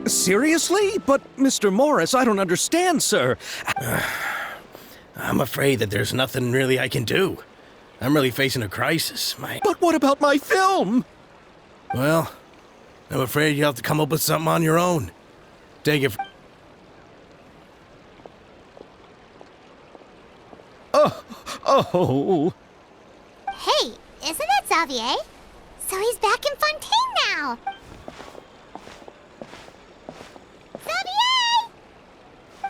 Seriously? But, Mr. Morris, I don't understand, sir. I'm afraid that there's nothing really I can do. I'm really facing a crisis. But what about my film? Well, I'm afraid you'll have to come up with something on your own. Take it. Oh. Hey, isn't that Xavier? So he's back in Fontaine now. Xavier!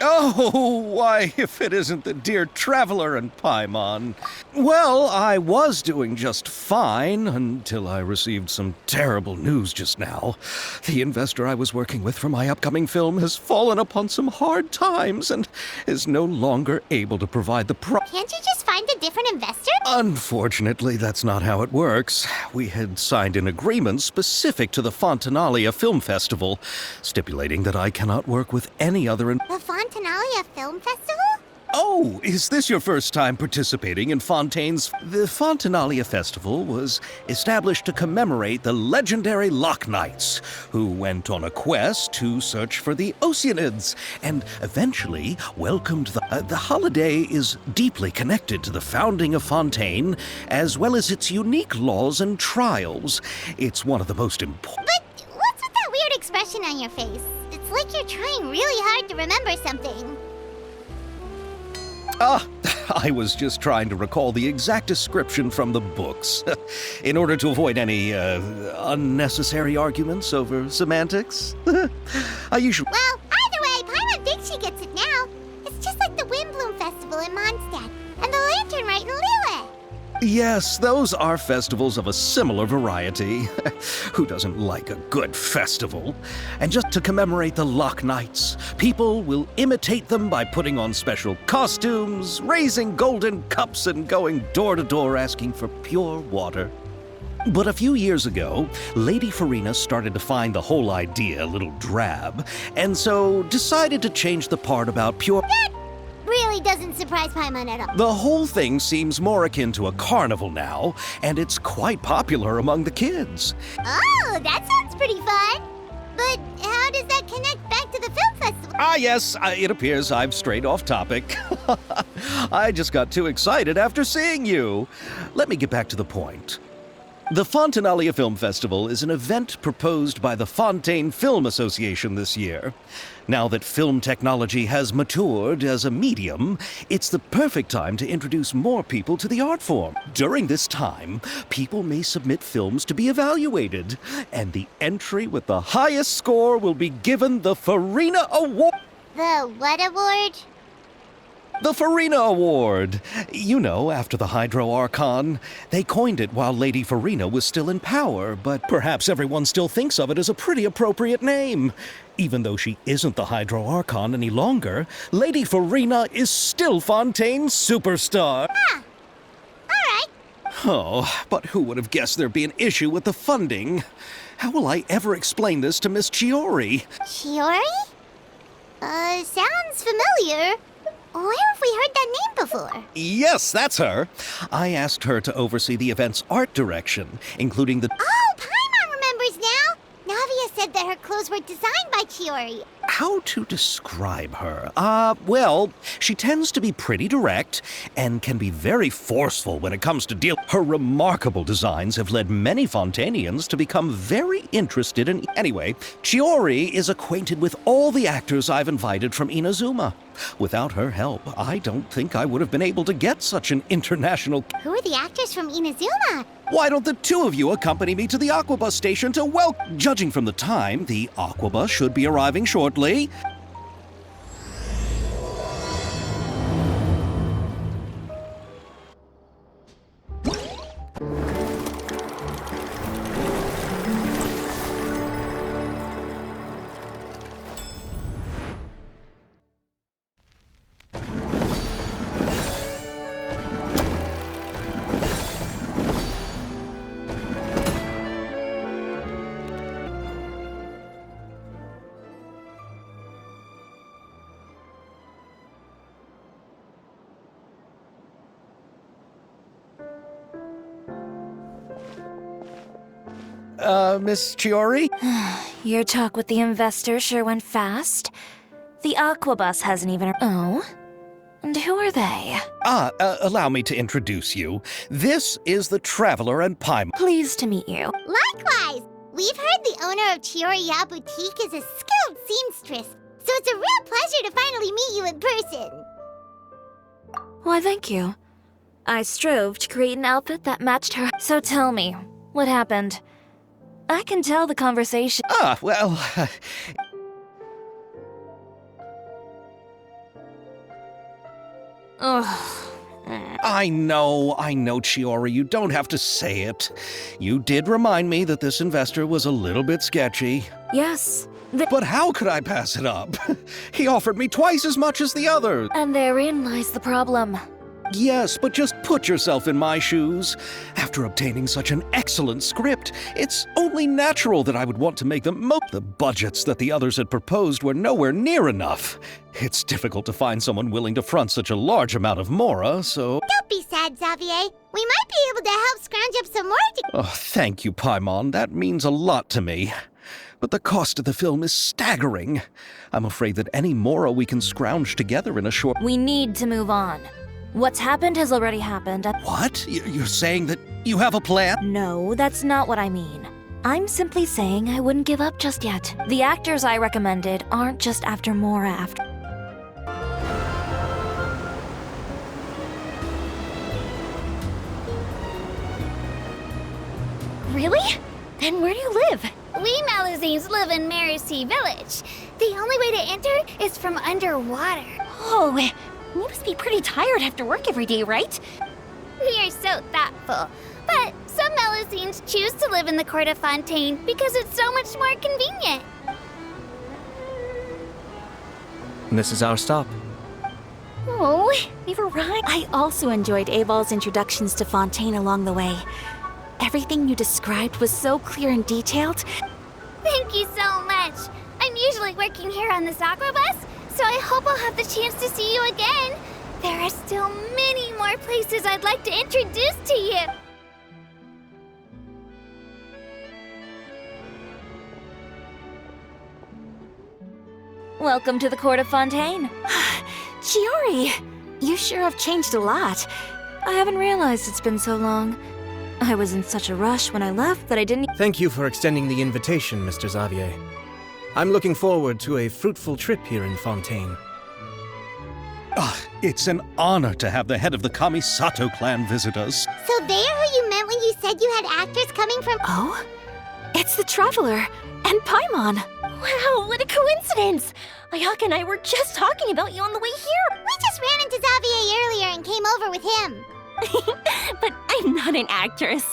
Oh, why, if it isn't the dear Traveler and Paimon. Well, I was doing just fine until I received some terrible news just now. The investor I was working with for my upcoming film has fallen upon some hard times and is no longer able to provide the Can't you just find a different investor? Unfortunately, that's not how it works. We had signed an agreement specific to the Fontanalia Film Festival, stipulating that I cannot work with any other The Fontanalia Film Festival? Oh, is this your first time participating in Fontaine's? The Fontanalia Festival was established to commemorate the legendary Loch Knights, who went on a quest to search for the Oceanids, and eventually welcomed the holiday is deeply connected to the founding of Fontaine, as well as its unique laws and trials. It's one of the most important... But what's with that weird expression on your face? It's like you're trying really hard to remember something. I was just trying to recall the exact description from the books, in order to avoid any, unnecessary arguments over semantics. I usually... Well, either way, Paimon thinks she gets it now. It's just like the Windbloom Festival in Mondstadt, and the Lantern Rite in Lille. Yes, those are festivals of a similar variety. Who doesn't like a good festival? And just to commemorate the Loch Knights, people will imitate them by putting on special costumes, raising golden cups, and going door to door asking for pure water. But a few years ago, Lady Farina started to find the whole idea a little drab, and so decided to change the part about pure... That really doesn't surprise Paimon at all. The whole thing seems more akin to a carnival now, and it's quite popular among the kids. Oh, that sounds pretty fun. But how does that connect back to the film festival? Yes, it appears I've strayed off topic. I just got too excited after seeing you. Let me get back to the point. The Fontanalia Film Festival is an event proposed by the Fontaine Film Association this year. Now that film technology has matured as a medium, it's the perfect time to introduce more people to the art form. During this time, people may submit films to be evaluated, and the entry with the highest score will be given the Farina Award. The what award? The Farina Award. You know, after the Hydro Archon. They coined it while Lady Farina was still in power, but perhaps everyone still thinks of it as a pretty appropriate name. Even though she isn't the Hydro Archon any longer, Lady Farina is still Fontaine's superstar. Ah, all right. Oh, but who would have guessed there'd be an issue with the funding? How will I ever explain this to Miss Chiori? Chiori? Sounds familiar. Where have we heard that name before? Yes, that's her. I asked her to oversee the event's art direction, including the... Oh, Paimon remembers now. Navia said that her clothes were designed by Chiori. How to describe her? Well, she tends to be pretty direct and can be very forceful when it comes to deal. Her remarkable designs have led many Fontainians to become very interested in... Anyway, Chiori is acquainted with all the actors I've invited from Inazuma. Without her help, I don't think I would have been able to get such an international... Who are the actors from Inazuma? Why don't the two of you accompany me to the Aquabus station to Judging from the time, the Aquabus should be arriving shortly. Miss Chiori? Your talk with the investor sure went fast. The Aquabus hasn't even... Oh? And who are they? Allow me to introduce you. This is the Traveler and Paimon. Pleased to meet you. Likewise! We've heard the owner of Chioriya Boutique is a skilled seamstress, so it's a real pleasure to finally meet you in person. Why, thank you. I strove to create an outfit that matched her. So tell me, what happened? I can tell the conversation... Well... Ugh. I know, Chiori, you don't have to say it. You did remind me that this investor was a little bit sketchy. Yes. But how could I pass it up? He offered me twice as much as the other. And therein lies the problem. Yes, but just put yourself in my shoes. After obtaining such an excellent script, it's only natural that I would want to make the budgets that the others had proposed were nowhere near enough. It's difficult to find someone willing to front such a large amount of mora, so... Don't be sad, Xavier. We might be able to help scrounge up some more to... Oh, thank you, Paimon. That means a lot to me. But the cost of the film is staggering. I'm afraid that any mora we can scrounge together in a short... We need to move on. What's happened has already happened. What? You're saying that you have a plan? No, that's not what I mean. I'm simply saying I wouldn't give up just yet. The actors I recommended aren't just after Mora after. Really? And where do you live? We Malazines live in Marcy Village. The only way to enter is from underwater. Oh, you must be pretty tired after work every day, right? We are so thoughtful. But some Malazines choose to live in the Court of Fontaine because it's so much more convenient. This is our stop. Oh, we've arrived. I also enjoyed Abal's introductions to Fontaine along the way. Everything you described was so clear and detailed. Thank you so much. I'm usually working here on this Aquabus, so I hope I'll have the chance to see you again. There are still many more places I'd like to introduce to you. Welcome to the Court of Fontaine. Chiori, you sure have changed a lot. I haven't realized it's been so long. I was in such a rush when I left that I didn't... Thank you for extending the invitation, Mr. Xavier. I'm looking forward to a fruitful trip here in Fontaine. It's an honor to have the head of the Kamisato clan visit us. So they're who you meant when you said you had actors coming from... Oh? It's the Traveler and Paimon. Wow, what a coincidence! Ayaka and I were just talking about you on the way here. We just ran into Xavier earlier and came over with him. But I'm not an actress.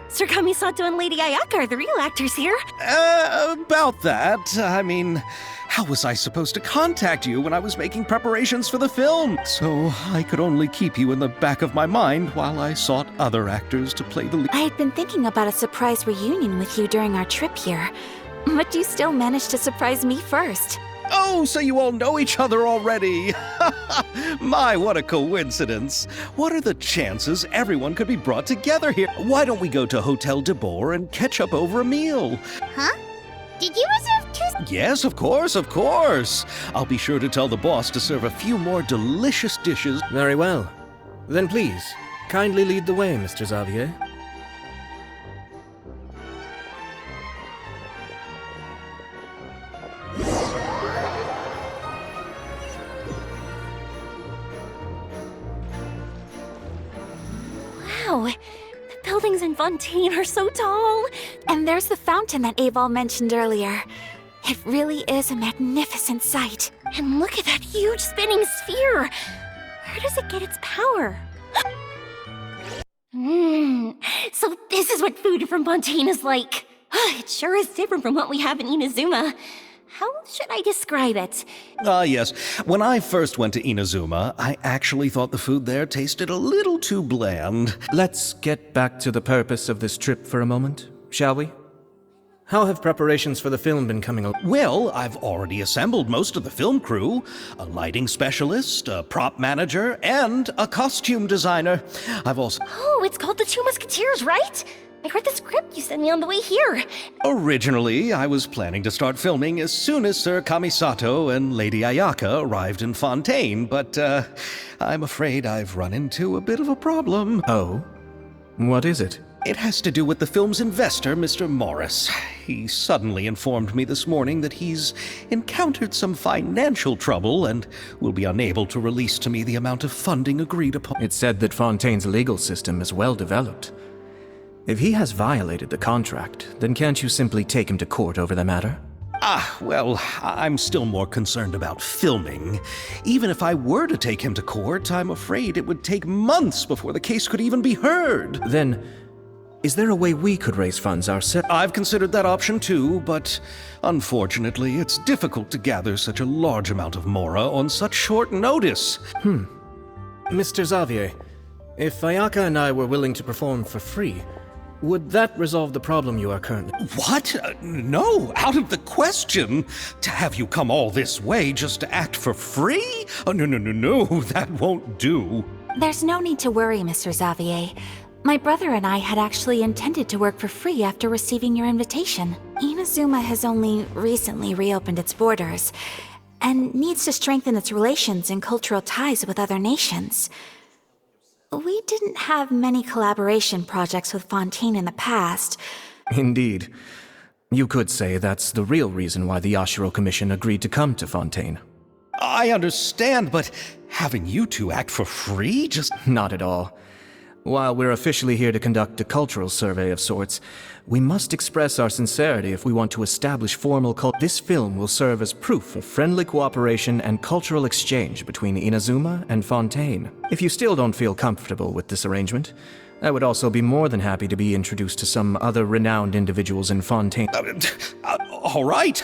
Sir Kamisato and Lady Ayaka are the real actors here. About that, I mean, how was I supposed to contact you when I was making preparations for the film? So I could only keep you in the back of my mind while I sought other actors to play the lead. I had been thinking about a surprise reunion with you during our trip here. But you still managed to surprise me first. Oh, so you all know each other already. My, what a coincidence. What are the chances everyone could be brought together here? Why don't we go to Hotel de Boer and catch up over a meal? Huh? Did you reserve two... Yes, of course, of course. I'll be sure to tell the boss to serve a few more delicious dishes. Very well. Then please, kindly lead the way, Mr. Xavier. Wow, the buildings in Fontaine are so tall. And there's the fountain that Abel mentioned earlier. It really is a magnificent sight. And look at that huge spinning sphere. Where does it get its power? So this is what food from Fontaine is like. It sure is different from what we have in Inazuma. How should I describe it? Yes. When I first went to Inazuma, I actually thought the food there tasted a little too bland. Let's get back to the purpose of this trip for a moment, shall we? How have preparations for the film been coming along? Well, I've already assembled most of the film crew. A lighting specialist, a prop manager, and a costume designer. I've also... Oh, it's called the Two Musketeers, right? I read the script you sent me on the way here. Originally, I was planning to start filming as soon as Sir Kamisato and Lady Ayaka arrived in Fontaine, but I'm afraid I've run into a bit of a problem. Oh? What is it? It has to do with the film's investor, Mr. Morris. He suddenly informed me this morning that he's encountered some financial trouble and will be unable to release to me the amount of funding agreed upon. It's said that Fontaine's legal system is well developed. If he has violated the contract, then can't you simply take him to court over the matter? Well, I'm still more concerned about filming. Even if I were to take him to court, I'm afraid it would take months before the case could even be heard. Then, is there a way we could raise funds ourselves? I've considered that option too, but unfortunately, it's difficult to gather such a large amount of mora on such short notice. Mr. Xavier, if Ayaka and I were willing to perform for free, would that resolve the problem you are currently... What? No, out of the question. To have you come all this way just to act for free? Oh, no, that won't do. There's no need to worry, Mr. Xavier. My brother and I had actually intended to work for free after receiving your invitation. Inazuma has only recently reopened its borders, and needs to strengthen its relations and cultural ties with other nations. We didn't have many collaboration projects with Fontaine in the past. Indeed. You could say that's the real reason why the Yashiro Commission agreed to come to Fontaine. I understand, but having you two act for free just... Not at all. While we're officially here to conduct a cultural survey of sorts, we must express our sincerity if we want to establish formal This film will serve as proof of friendly cooperation and cultural exchange between Inazuma and Fontaine. If you still don't feel comfortable with this arrangement, I would also be more than happy to be introduced to some other renowned individuals in Fontaine. All right.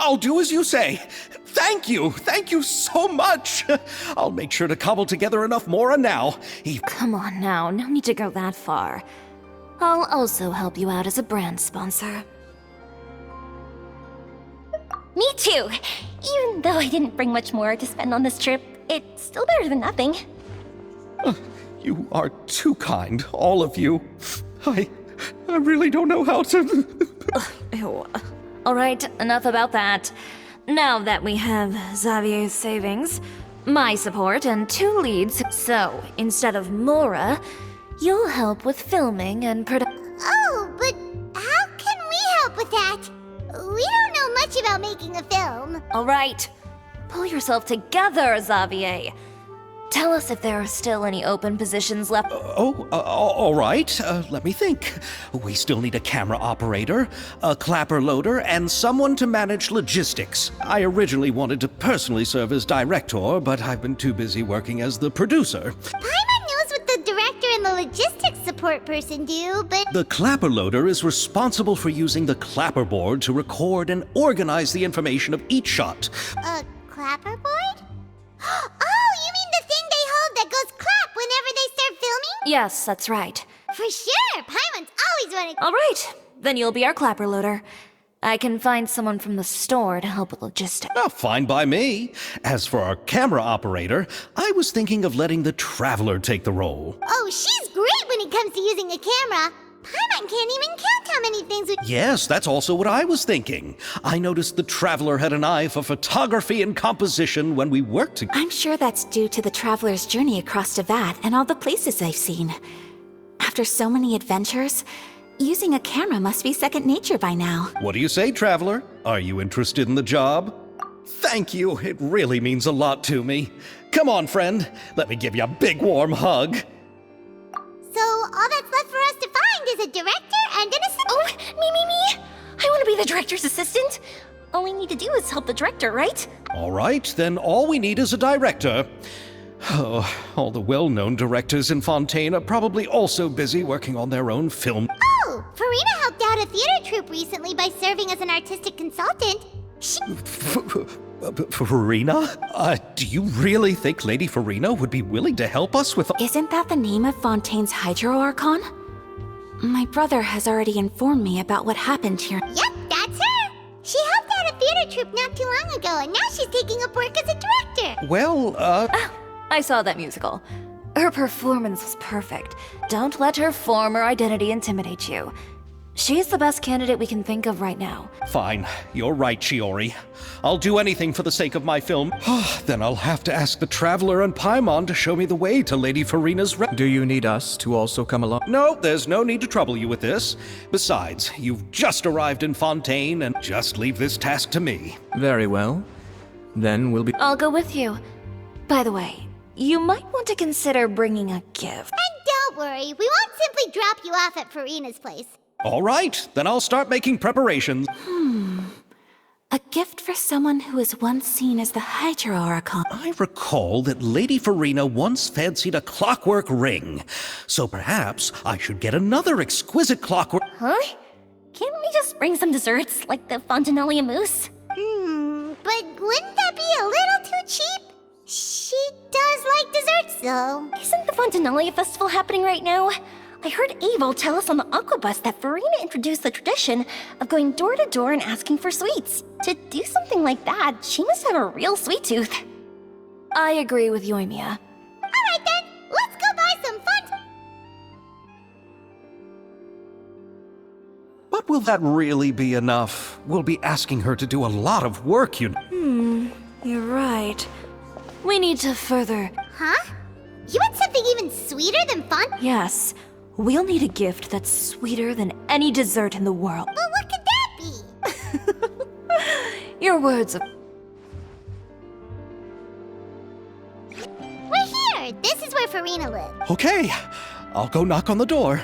I'll do as you say. Thank you so much. I'll make sure to cobble together enough mora now. Come on now, no need to go that far. I'll also help you out as a brand sponsor. Me too! Even though I didn't bring much more to spend on this trip, it's still better than nothing. You are too kind, all of you. I really don't know how to... Ew. Alright, enough about that. Now that we have Xavier's savings, my support, and 2 leads, so instead of Mora, you'll help with filming and Oh, but how can we help with that? We don't know much about making a film. Alright, pull yourself together, Xavier. Tell us if there are still any open positions left. All right. Let me think. We still need a camera operator, a clapper loader, and someone to manage logistics. I originally wanted to personally serve as director, but I've been too busy working as the producer. Paimon knows what the director and the logistics support person do, but... The clapper loader is responsible for using the clapper board to record and organize the information of each shot. A clapperboard? Oh, you mean the thing they hold that goes clap whenever they start filming? Yes, that's right. For sure! Paimon's always wanted... Alright, then you'll be our clapper loader. I can find someone from the store to help with logistics. Oh, fine by me. As for our camera operator, I was thinking of letting the Traveler take the role. Oh, she's great when it comes to using a camera. Paimon can't even count how many things we... Yes, that's also what I was thinking. I noticed the Traveler had an eye for photography and composition when we worked together. I'm sure that's due to the traveler's journey across Teyvat and all the places they've seen. After so many adventures, using a camera must be second nature by now. What do you say, Traveler? Are you interested in the job? Thank you. It really means a lot to me. Come on, friend. Let me give you a big warm hug. So, all that's left for us to find is a director and an assistant. Oh, me! I want to be the director's assistant. All we need to do is help the director, right? All right, then all we need is a director. Oh, all the well-known directors in Fontaine are probably also busy working on their own film. Oh, Farina helped out a theater troupe recently by serving as an artistic consultant. Farina? Do you really think Lady Farina would be willing to help us with... Isn't that the name of Fontaine's Hydro Archon? My brother has already informed me about what happened here. Yep, that's her. She helped out a theater troupe not too long ago, and now she's taking up work as a director. Well, I saw that musical. Her performance was perfect. Don't let her former identity intimidate you. She's the best candidate we can think of right now. Fine, you're right, Chiori. I'll do anything for the sake of my film. Then I'll have to ask the Traveler and Paimon to show me the way to Lady Farina's Do you need us to also come along? No, there's no need to trouble you with this. Besides, you've just arrived in Fontaine, and just leave this task to me. Very well. Then we'll be... I'll go with you. By the way, you might want to consider bringing a gift. And don't worry, we won't simply drop you off at Farina's place. All right, then I'll start making preparations. A gift for someone who was once seen as the Hydra Oracle. I recall that Lady Farina once fancied a clockwork ring, so perhaps I should get another exquisite clockwork... Huh? Can't we just bring some desserts, like the Fontinalia mousse? But wouldn't that be a little too cheap? She does like desserts, though. Isn't the Fontinalia festival happening right now? I heard Abel tell us on the Aquabus that Farina introduced the tradition of going door to door and asking for sweets. To do something like that, she must have a real sweet tooth. I agree with Yoimiya. Alright then, let's go buy some fun. But will that really be enough? We'll be asking her to do a lot of work, you know. You're right. We need to further... Huh? You want something even sweeter than fun? Yes, we'll need a gift that's sweeter than any dessert in the world. Well, what could that be? Your words of... We're here. This is where Farina lives. Okay, I'll go knock on the door.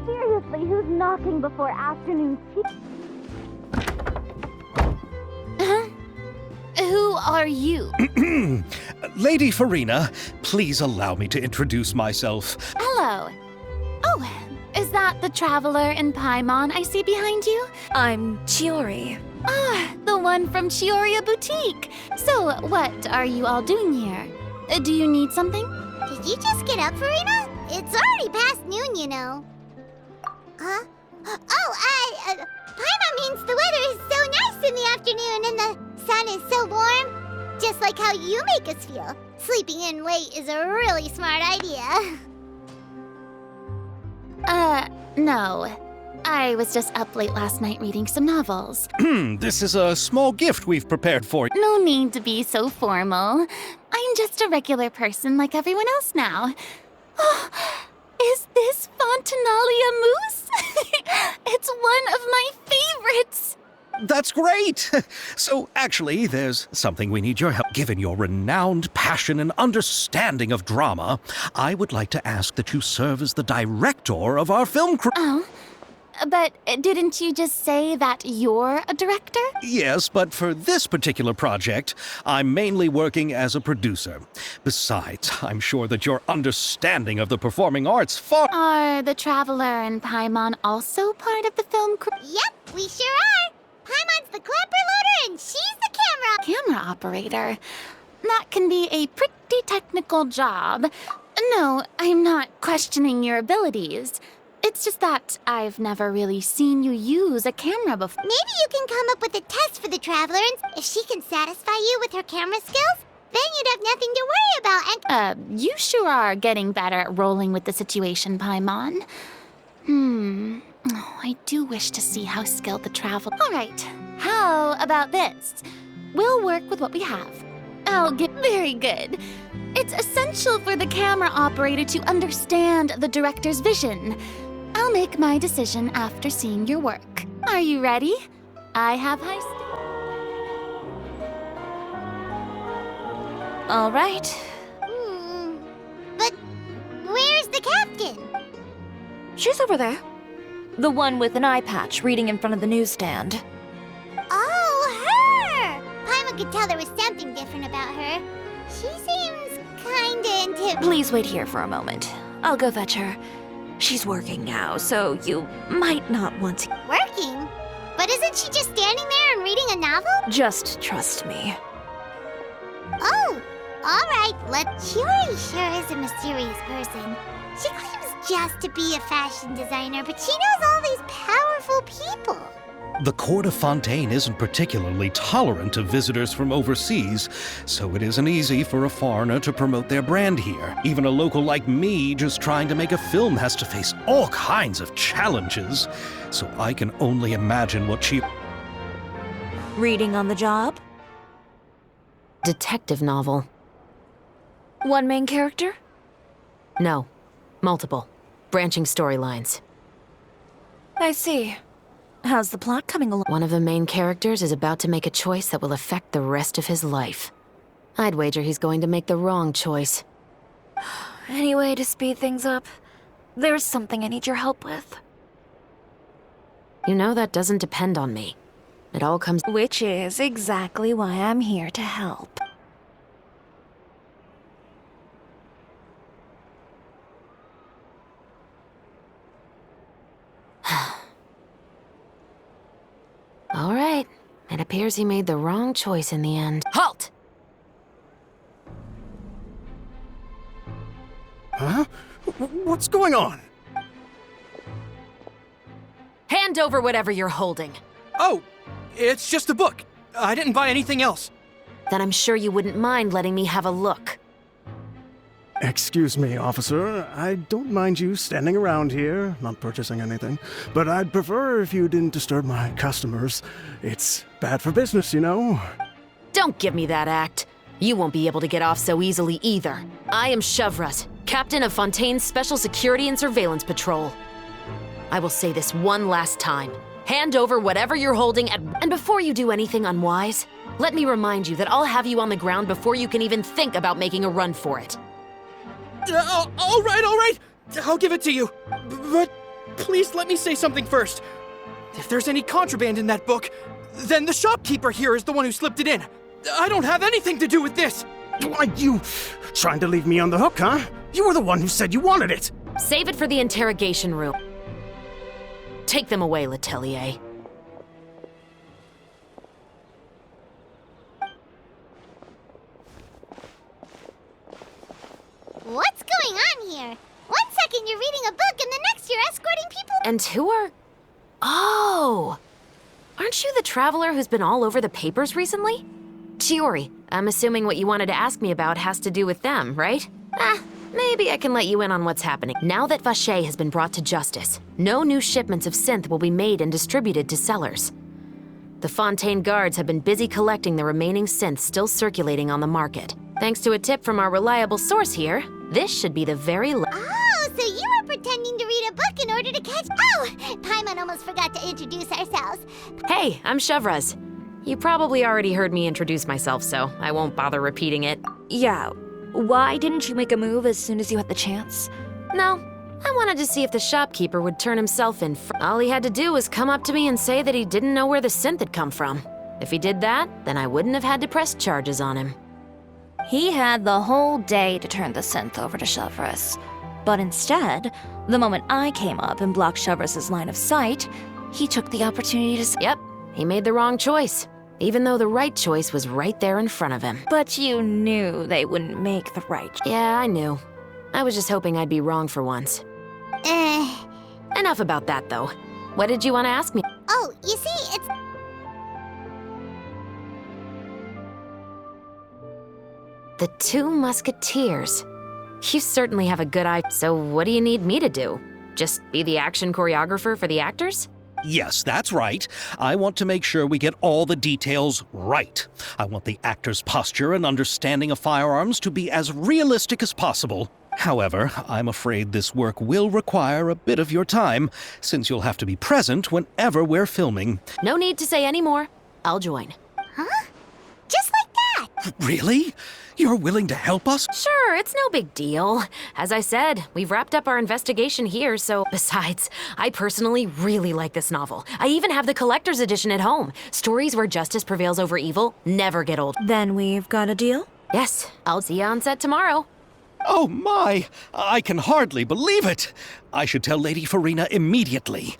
Seriously, who's knocking before afternoon tea? Who are you? Lady Farina, please allow me to introduce myself. Hello. Oh, is that the Traveler and Paimon I see behind you? I'm Chiori. Ah, the one from Chioria Boutique. So, what are you all doing here? Do you need something? Did you just get up, Farina? It's already past noon, you know. Huh? Oh, Paimon means the weather is so nice in the afternoon and the sun is so warm. Just like how you make us feel. Sleeping in late is a really smart idea. No. I was just up late last night reading some novels. This is a small gift we've prepared for you. No need to be so formal. I'm just a regular person like everyone else now. Oh, is this Fontinalia mousse? It's one of my favorites. That's great! So, actually, there's something we need your help. Given your renowned passion and understanding of drama, I would like to ask that you serve as the director of our film crew. Oh, but didn't you just say that you're a director? Yes, but for this particular project, I'm mainly working as a producer. Besides, I'm sure that your understanding of the performing arts far... Are the Traveler and Paimon also part of the film crew? Yep, we sure are. Paimon's the clapper loader and she's the camera operator. That can be a pretty technical job. No, I'm not questioning your abilities. It's just that I've never really seen you use a camera before. Maybe you can come up with a test for the Traveler, and if she can satisfy you with her camera skills, then you'd have nothing to worry about, and... you sure are getting better at rolling with the situation, Paimon. Oh, I do wish to see how skilled the Traveler... All right, how about this? We'll work with what we have. I'll get very good. It's essential for the camera operator to understand the director's vision. I'll make my decision after seeing your work. Are you ready? I have high All right. But where's the captain? She's over there. The one with an eye patch reading in front of the newsstand. Oh, her! Paimon could tell there was something different about her. She seems kinda intimidating. Please wait here for a moment. I'll go fetch her. She's working now, so you might not want to... Working? But isn't she just standing there and reading a novel? Just trust me. Oh, alright. Chiori sure is a mysterious person. She claims just to be a fashion designer, but she knows all these powerful people. The court of Fontaine isn't particularly tolerant of visitors from overseas, so it isn't easy for a foreigner to promote their brand here. Even a local like me just trying to make a film has to face all kinds of challenges, so I can only imagine what she... Reading on the job? Detective novel. One main character? No. Multiple. Branching storylines. I see. How's the plot coming along? One of the main characters is about to make a choice that will affect the rest of his life. I'd wager he's going to make the wrong choice. Any way to speed things up? There's something I need your help with. You know that doesn't depend on me. It all comes... Which is exactly why I'm here to help. All right. It appears he made the wrong choice in the end. Halt! Huh? What's going on? Hand over whatever you're holding. Oh, it's just a book. I didn't buy anything else. Then I'm sure you wouldn't mind letting me have a look. Excuse me, officer. I don't mind you standing around here, not purchasing anything, but I'd prefer if you didn't disturb my customers. It's bad for business, you know? Don't give me that act. You won't be able to get off so easily either. I am Chevraz, captain of Fontaine's Special Security and Surveillance Patrol. I will say this one last time. Hand over whatever you're holding and before you do anything unwise, let me remind you that I'll have you on the ground before you can even think about making a run for it. All right. I'll give it to you. But please let me say something first. If there's any contraband in that book, then the shopkeeper here is the one who slipped it in. I don't have anything to do with this. Why, you trying to leave me on the hook, huh? You were the one who said you wanted it. Save it for the interrogation room. Take them away, Letelier. What's going on here? 1 second you're reading a book and the next you're escorting people. And who are... Oh! Aren't you the traveler who's been all over the papers recently? Chiori, I'm assuming what you wanted to ask me about has to do with them, right? Maybe I can let you in on what's happening. Now that Vacher has been brought to justice, no new shipments of synth will be made and distributed to sellers. The Fontaine guards have been busy collecting the remaining synths still circulating on the market. Thanks to a tip from our reliable source here, this should be the very Oh, so you were pretending to read a book in order to catch... Oh, Paimon almost forgot to introduce ourselves. Hey, I'm Chevraz. You probably already heard me introduce myself, so I won't bother repeating it. Yeah, why didn't you make a move as soon as you had the chance? No, I wanted to see if the shopkeeper would turn himself in. All he had to do was come up to me and say that he didn't know where the synth had come from. If he did that, then I wouldn't have had to press charges on him. He had the whole day to turn the synth over to Chevraz. But instead, the moment I came up and blocked Chevraz's line of sight, he took the opportunity to... Yep, he made the wrong choice, even though the right choice was right there in front of him. But you knew they wouldn't make the right choice. Yeah, I knew. I was just hoping I'd be wrong for once. Enough about that, though. What did you want to ask me? Oh, you see, it's... The Two Musketeers. You certainly have a good eye. So what do you need me to do? Just be the action choreographer for the actors? Yes, that's right. I want to make sure we get all the details right. I want the actor's posture and understanding of firearms to be as realistic as possible. However, I'm afraid this work will require a bit of your time, since you'll have to be present whenever we're filming. No need to say any more. I'll join. Huh? Just like that? Really? You're willing to help us? Sure, it's no big deal. As I said, we've wrapped up our investigation here, so... Besides, I personally really like this novel. I even have the collector's edition at home. Stories where justice prevails over evil never get old. Then we've got a deal? Yes, I'll see you on set tomorrow. Oh my! I can hardly believe it! I should tell Lady Farina immediately.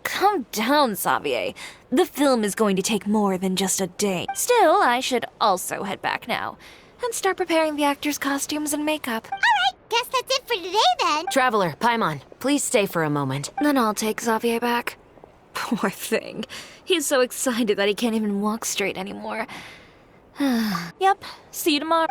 Calm down, Xavier. The film is going to take more than just a day. Still, I should also head back now and start preparing the actors' costumes and makeup. All right, Guess that's it for today then. Traveler, Paimon, please stay for a moment. Then I'll take Xavier back. Poor thing. He's so excited that he can't even walk straight anymore. Yep, see you tomorrow.